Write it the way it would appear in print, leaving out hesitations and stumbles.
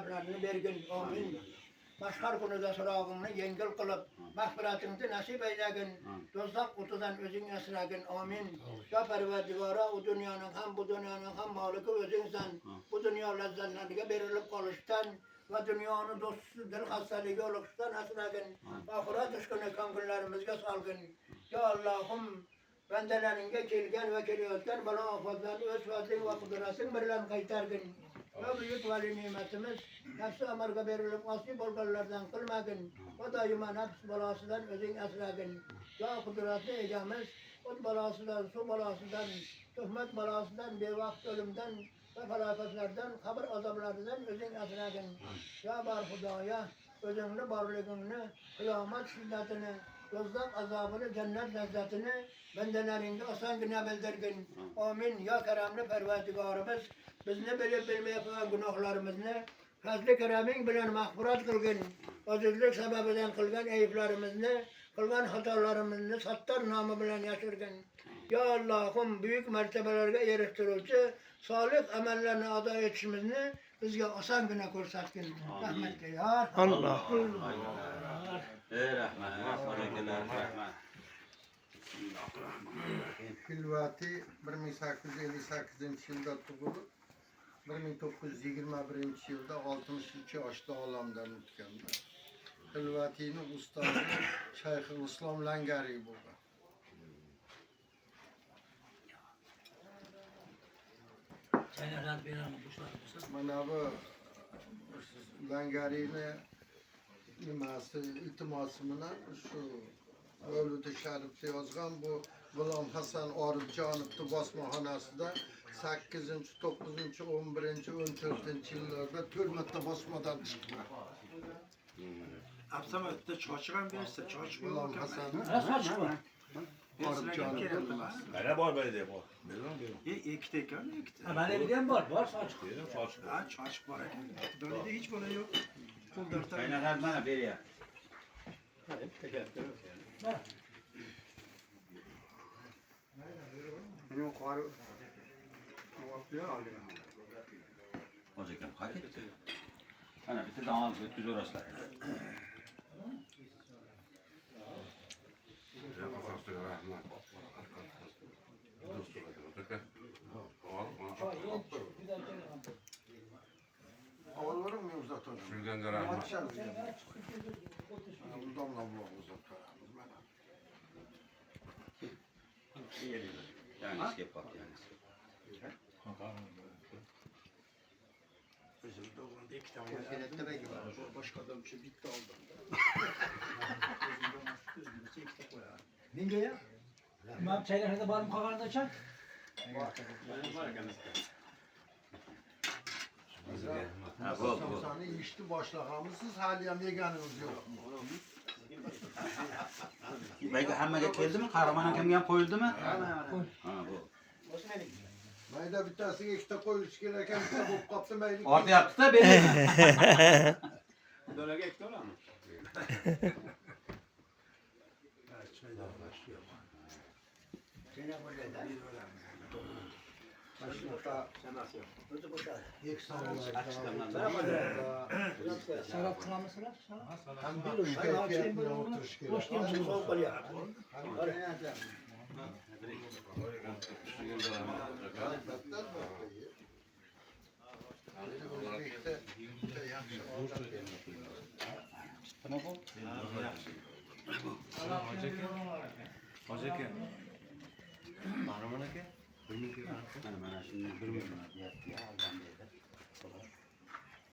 azablarını bergin. Amin. Başkar konuda sorağını yengil kılıp, mahfiratını nasip eylegin. Dostak kutudan özün esragin. Amin. Ya Perverdigara, o dünyanın hem bu dünyanın hem maliki özünsen, bu dünya lezzetlerine verilip kalıştan ve dünyanın dostsuz dil hastalığı oluştan esragin. Ahiret düşkünü kankınlarımızga salgın. Ya Allah'ım, bendeleringe kelgen ve keliyotken bana afadlarını öz fadlin ve kudretin birlen kaytargın. Ya büyük veli nimetimiz, nefsi amarga verilip nasip olganlardan kılmagın. O daima nefs balasından özün esragın. Ya kudretli ecamiz, ot balasından, su balasından, tuhmet balasından, bevakt ölümden ve felaketlerden, kabir azaplarından özün esragın. Ya bar Hudaya, özünlü barlığını, kıyamet şiddetini, dozdak azabını, cennet lezzetini bendelerinde asan güne bildirgin. Amin. Ya keremli perverdigarımız, bizni bilip bilmeye kılan günahlarımızı fazl-ı keremin bilen mağfiret kılgın. Azizlik sebebinden kılgan eyiplerimizni, kılgan hatalarımızı sattar namı bilen yaşırgın. Ya Allah'ım büyük mertebelerge eriştirilçi, salih amellerini ada etişimizni bizge asan güne ko'rsatgin. Rahmetle ya. Allah. Ey Rahman, Rahman. Hilvati 1858 yılda tug'ilib, 1921 yılda 63 yoshda olamdan o'tganlar. Hilvatining ustozi Shayx Islom Langariy bo'lgan. Mana bu Langariyni nimasi iltimosi bilan shu Mavludi Sharifda yozgan bu G'ulom Hasan Orifjonovning bosmaxonasida 8, 9, 11, 14 yillarda 4 marta bosmadan chiqqan. Absamatda chochigan bersa, chochib G'ulom Hasan Orifjonov. Mana bor böyle bor. Ikkita ekan, ikkita. Ha, bana bir de var sochiq. Ha, chochiq bor ekan. Donida hech bola yo'q. Qo'ldan Kaynatar mana beriyor. Yukarı. Hocam kaç etti? Ana bir de damal götüz orasılar. Olur mu uzatır? Şuradan da rahmet. Açarız. Bundan da bu uzatır. Yani iskep bak yani. Bizim doğumda iki tane Kesinlikle gibi. başka adam için bitti aldı. Binge ya. Ben çaylarında barım kavarda çay. Ha bu. Sani işti başlamışsınız haliyen yeganınız yok mu? Belki hemmege geldi mi? Kahraman hakemgen koyuldu mu? Ha bu. Mayda bir tanesi işte koyuluş gereken bir de bu kaptı mayda. Orta yaptı da belli. Döne ekti ona mı? Şarap kılamasılar. Hem bir keyfiyetine oturuş gerekiyor. Hocam. Kahraman aka. Mana şimdi bir milyon yaptı ya aldan beri.